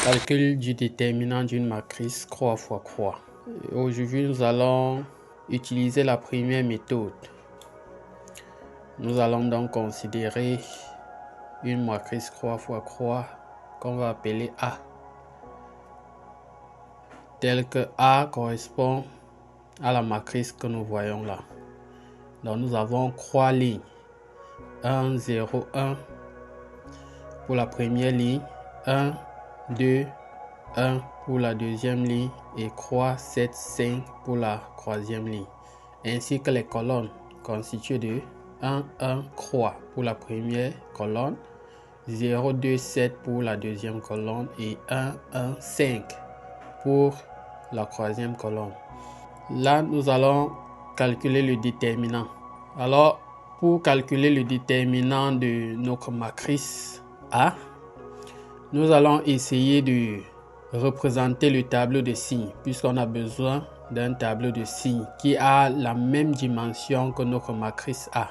Calcul du déterminant d'une matrice croix fois croix. Aujourd'hui, nous allons utiliser la première méthode. Nous allons donc considérer une matrice croix fois croix qu'on va appeler A. Tel que A correspond à la matrice que nous voyons là. Donc nous avons croix lignes 1, 0, 1 pour la première ligne, 1, 2, 1 pour la deuxième ligne et croix 7, 5 pour la troisième ligne, ainsi que les colonnes constituées de 1, 1 croix pour la première colonne, 0, 2, 7 pour la deuxième colonne et 1, 1, 5 pour la troisième colonne. Là, nous allons calculer le déterminant. Alors, pour calculer le déterminant de notre matrice A, nous allons essayer de représenter le tableau de signes, puisqu'on a besoin d'un tableau de signes qui a la même dimension que notre matrice A.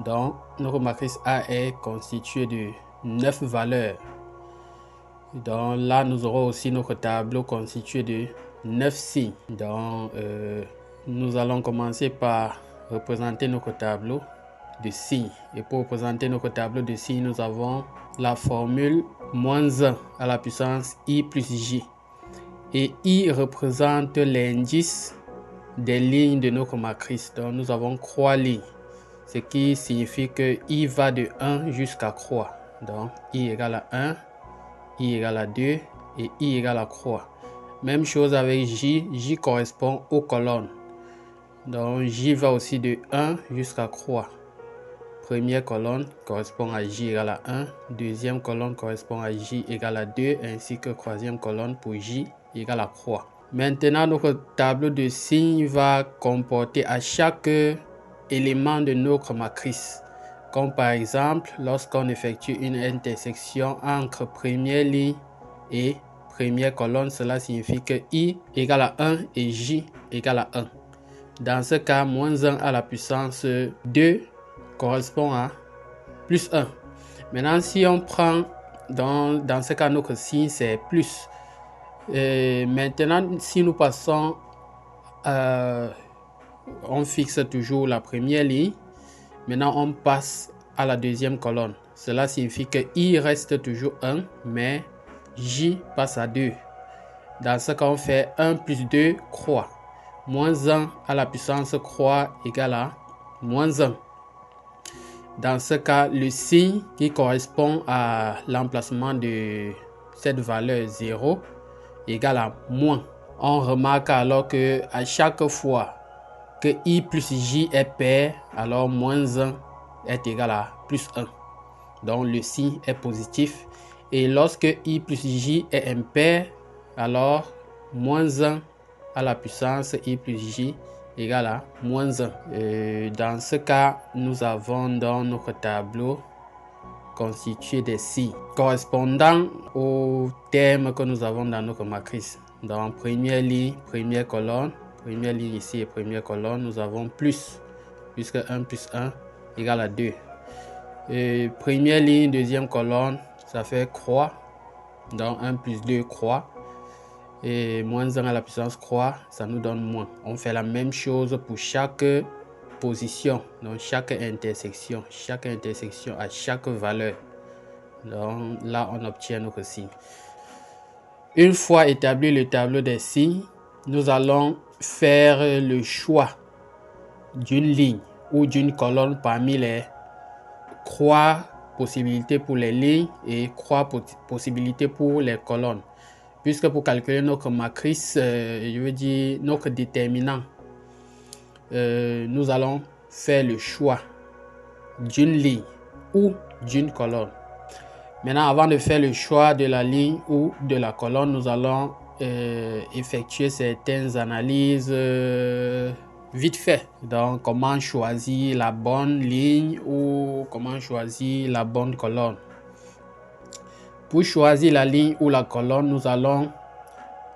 Donc, notre matrice A est constituée de 9 valeurs. Donc là, nous aurons aussi notre tableau constitué de 9 signes. Donc, nous allons commencer par représenter notre tableau de signes. Et pour représenter notre tableau de signes, nous avons la formule moins 1 à la puissance I plus J. Et I représente l'indice des lignes de notre matrice. Donc, nous avons croix lignes, ce qui signifie que I va de 1 jusqu'à croix. Donc, I égale à 1. I égale à 2 et I égale à croix. Même chose avec J. J correspond aux colonnes. Donc J va aussi de 1 jusqu'à croix. Première colonne correspond à J égale à 1. Deuxième colonne correspond à J égale à 2. Ainsi que troisième colonne pour J égale à croix. Maintenant, notre tableau de signes va comporter à chaque élément de notre matrice. Comme par exemple, lorsqu'on effectue une intersection entre première ligne et première colonne, cela signifie que I égale à 1 et J égale à 1. Dans ce cas, moins 1 à la puissance 2 correspond à plus 1. Maintenant, si on prend, dans ce cas, notre signe, c'est plus. Maintenant, si nous passons, on fixe toujours la première ligne. Maintenant, on passe à la deuxième colonne. Cela signifie que I reste toujours 1, mais J passe à 2. Dans ce cas, on fait 1 plus 2, croix. Moins 1 à la puissance croix égale à moins 1. Dans ce cas, le signe qui correspond à l'emplacement de cette valeur 0 égale à moins. On remarque alors que à chaque fois que I plus J est pair, alors moins 1 est égal à plus 1. Donc le signe est positif. Et lorsque I plus J est impair, alors moins 1 à la puissance I plus J égale à moins 1. Dans ce cas, nous avons dans notre tableau constitué des signes correspondant aux termes que nous avons dans notre matrice. Dans première ligne, première colonne, première ligne ici et première colonne, nous avons plus, puisque 1 plus 1 égale à 2. Et première ligne, deuxième colonne, ça fait croix. Donc 1 plus 2, croix. Et moins 1 à la puissance croix, ça nous donne moins. On fait la même chose pour chaque position, donc chaque intersection à chaque valeur. Donc là, on obtient notre signe. Une fois établi le tableau des signes, nous allons faire le choix d'une ligne ou d'une colonne parmi les croix possibilités pour les lignes et croix possibilités pour les colonnes. Puisque pour calculer notre matrice, je veux dire notre déterminant, nous allons faire le choix d'une ligne ou d'une colonne. Maintenant, avant de faire le choix de la ligne ou de la colonne, nous allons effectuer certaines analyses vite fait. Donc, comment choisir la bonne ligne ou comment choisir la bonne colonne. Pour choisir la ligne ou la colonne, nous allons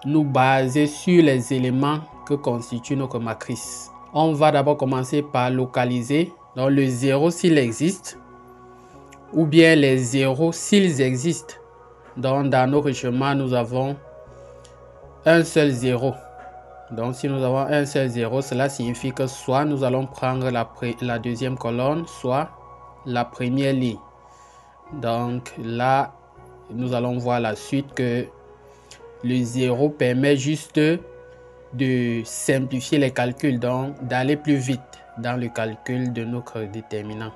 nous baser sur les éléments que constitue notre matrice. On va d'abord commencer par localiser donc le 0 s'il existe, ou bien les zéros s'ils existent. Donc, dans notre schéma, nous avons un seul 0. Donc, si nous avons un seul 0, cela signifie que soit nous allons prendre la deuxième colonne, soit la première ligne. Donc, là, nous allons voir la suite que le 0 permet juste de simplifier les calculs, donc d'aller plus vite dans le calcul de notre déterminant.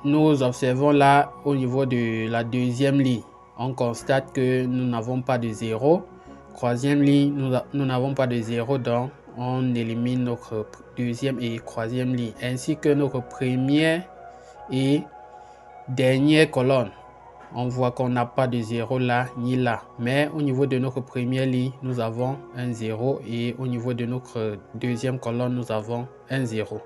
Nous observons là au niveau de la deuxième ligne, on constate que nous n'avons pas de 0. Troisième ligne, nous n'avons pas de 0, donc on élimine notre deuxième et troisième ligne, ainsi que notre première et dernière colonne. On voit qu'on n'a pas de 0 là ni là, mais au niveau de notre première ligne, nous avons un 0 et au niveau de notre deuxième colonne, nous avons un 0.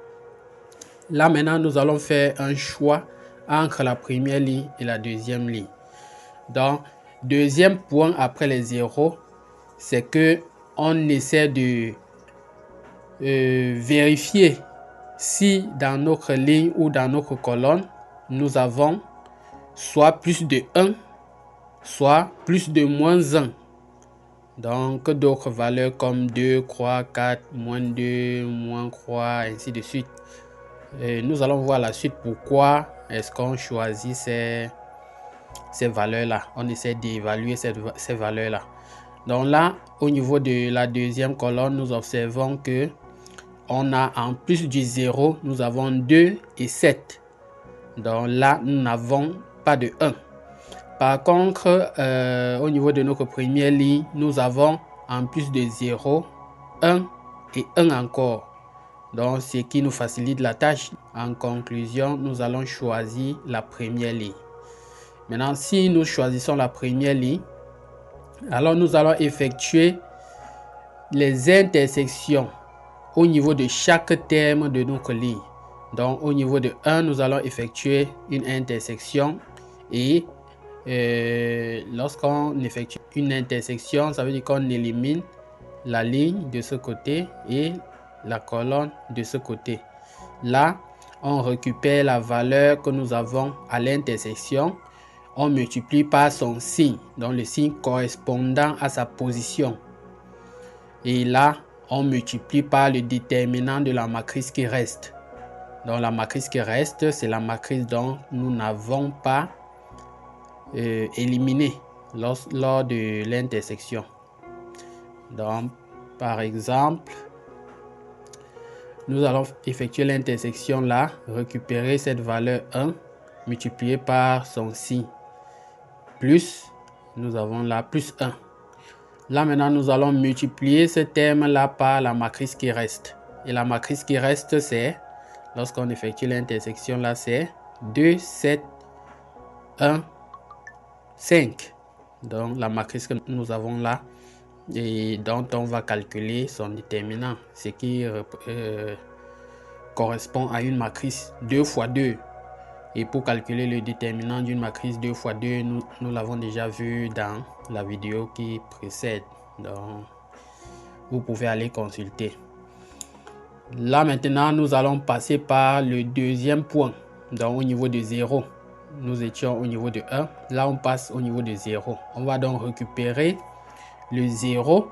Là maintenant, nous allons faire un choix entre la première ligne et la deuxième ligne. Donc, deuxième point après les 0, c'est que on essaie de vérifier si dans notre ligne ou dans notre colonne, nous avons soit plus de 1, soit plus de moins 1. Donc, d'autres valeurs comme 2, croix, 4, moins 2, moins croix, ainsi de suite. Et nous allons voir la suite pourquoi est-ce qu'on choisit ces valeurs-là. On essaie d'évaluer ces valeurs-là. Donc là, au niveau de la deuxième colonne, nous observons que on a en plus du 0, nous avons 2 et 7. Donc là, nous n'avons pas de 1. Par contre, au niveau de notre première ligne, nous avons en plus de 0, 1 et 1 encore. Donc, ce qui nous facilite la tâche. En conclusion, nous allons choisir la première ligne. Maintenant, si nous choisissons la première ligne, alors nous allons effectuer les intersections au niveau de chaque terme de notre ligne. Donc, au niveau de 1, nous allons effectuer une intersection et lorsqu'on effectue une intersection, ça veut dire qu'on élimine la ligne de ce côté et la colonne de ce côté. Là, on récupère la valeur que nous avons à l'intersection. On multiplie par son signe, donc le signe correspondant à sa position. Et là, on multiplie par le déterminant de la matrice qui reste. Donc la matrice qui reste, c'est la matrice dont nous n'avons pas éliminé lors de l'intersection. Donc, par exemple, nous allons effectuer l'intersection là, récupérer cette valeur 1 multipliée par son signe, plus, nous avons là plus 1. Là maintenant, nous allons multiplier ce terme là par la matrice qui reste. Et la matrice qui reste, c'est, lorsqu'on effectue l'intersection là, c'est 2, 7, 1, 5. Donc la matrice que nous avons là, et dont on va calculer son déterminant, ce qui correspond à une matrice 2 fois 2. Et pour calculer le déterminant d'une matrice 2 fois 2, nous l'avons déjà vu dans la vidéo qui précède. Donc, vous pouvez aller consulter. Là maintenant, nous allons passer par le deuxième point. Donc au niveau de 0, nous étions au niveau de 1. Là, on passe au niveau de 0. On va donc récupérer le 0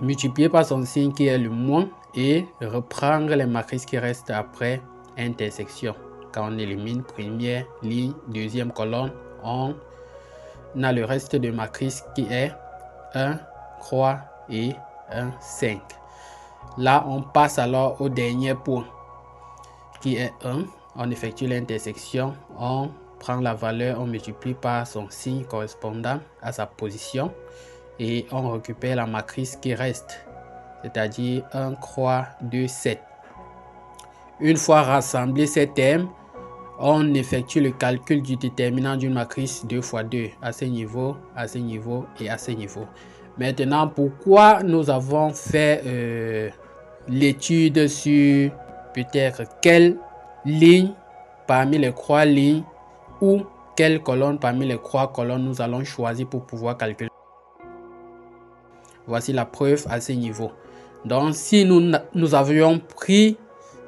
multiplié par son signe qui est le moins et reprendre les matrices qui restent après intersection. Quand on élimine première ligne, deuxième colonne, on a le reste de matrice qui est 1, croix et 1, 5. Là, on passe alors au dernier point qui est 1. On effectue l'intersection, on prend la valeur, on multiplie par son signe correspondant à sa position et on récupère la matrice qui reste, c'est-à-dire 1, croix, 2, 7. Une fois rassemblés ces termes, on effectue le calcul du déterminant d'une matrice 2 fois 2 à ce niveau, à ce niveau et à ce niveau. Maintenant, pourquoi nous avons fait l'étude sur peut-être quelle ligne parmi les croix lignes ou quelle colonne parmi les croix colonnes nous allons choisir pour pouvoir calculer. Voici la preuve à ce niveau. Donc, si nous avions pris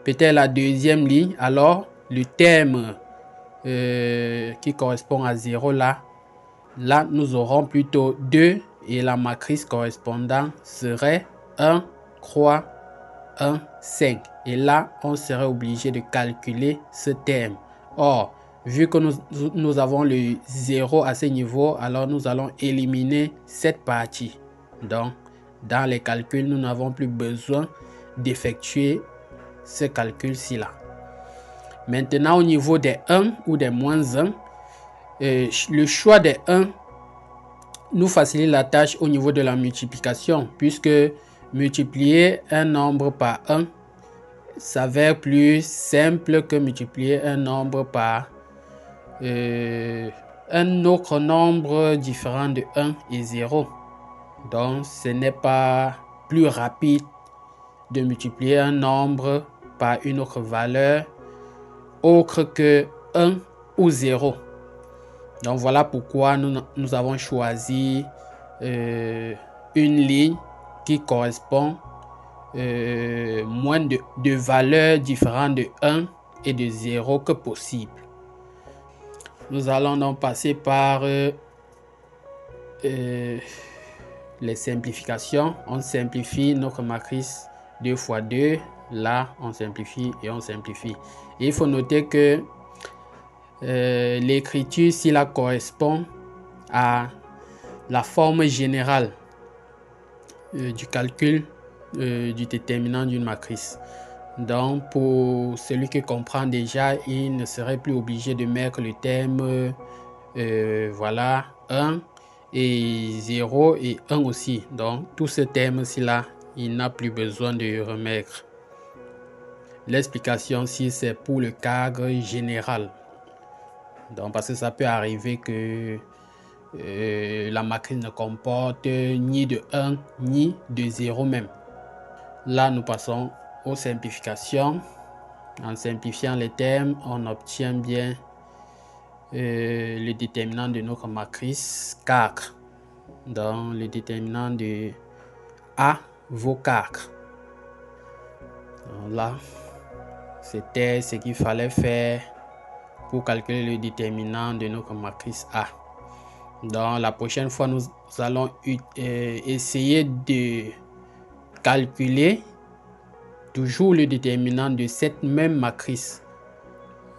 peut-être la deuxième ligne, alors le terme qui correspond à 0 là Là, nous aurons plutôt 2 et la matrice correspondante serait 1, croix, 1, 5. Et là, on serait obligé de calculer ce terme. Or, vu que nous avons le 0 à ce niveau, alors nous allons éliminer cette partie. Donc, dans les calculs, nous n'avons plus besoin d'effectuer ce calcul-ci là. Maintenant, au niveau des 1 ou des moins 1, le choix des 1 nous facilite la tâche au niveau de la multiplication, puisque multiplier un nombre par 1 s'avère plus simple que multiplier un nombre par un autre nombre différent de 1 et 0. Donc, ce n'est pas plus rapide de multiplier un nombre par une autre valeur autre que 1 ou 0. Donc, voilà pourquoi nous avons choisi une ligne qui correspond moins de valeurs différentes de 1 et de 0 que possible. Nous allons donc passer par les simplifications. On simplifie notre matrice 2 fois 2. Là, on simplifie et on simplifie. Et il faut noter que l'écriture, si la correspond à la forme générale du calcul du déterminant d'une matrice. Donc, pour celui qui comprend déjà, il ne serait plus obligé de mettre le terme voilà, 1 et 0 et 1 aussi. Donc, tout ce terme-ci là, il n'a plus besoin de remettre. L'explication si c'est pour le cadre général. Donc, parce que ça peut arriver que la matrice ne comporte ni de 1 ni de 0 même. Là, nous passons aux simplifications. En simplifiant les termes, on obtient bien le déterminant de notre matrice 4. Donc, le déterminant de A vaut 4. Donc là, c'était ce qu'il fallait faire pour calculer le déterminant de notre matrice A. Donc, la prochaine fois, nous allons essayer de calculer toujours le déterminant de cette même matrice.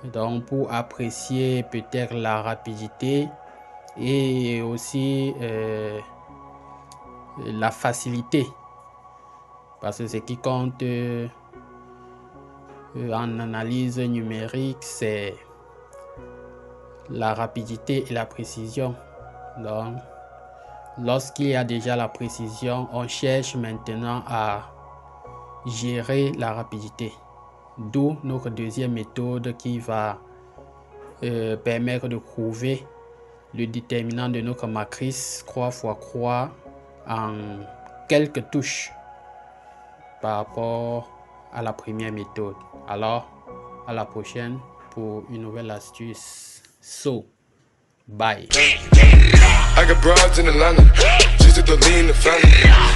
Donc, pour apprécier peut-être la rapidité et aussi la facilité. Parce que ce qui compte en analyse numérique, c'est la rapidité et la précision. Donc, lorsqu'il y a déjà la précision, on cherche maintenant à gérer la rapidité. D'où notre deuxième méthode qui va permettre de prouver le déterminant de notre matrice croix fois croix en quelques touches par rapport à la première méthode. Alors, à la prochaine pour une nouvelle astuce. So, bye. I got broads in Atlanta, just to lean the family.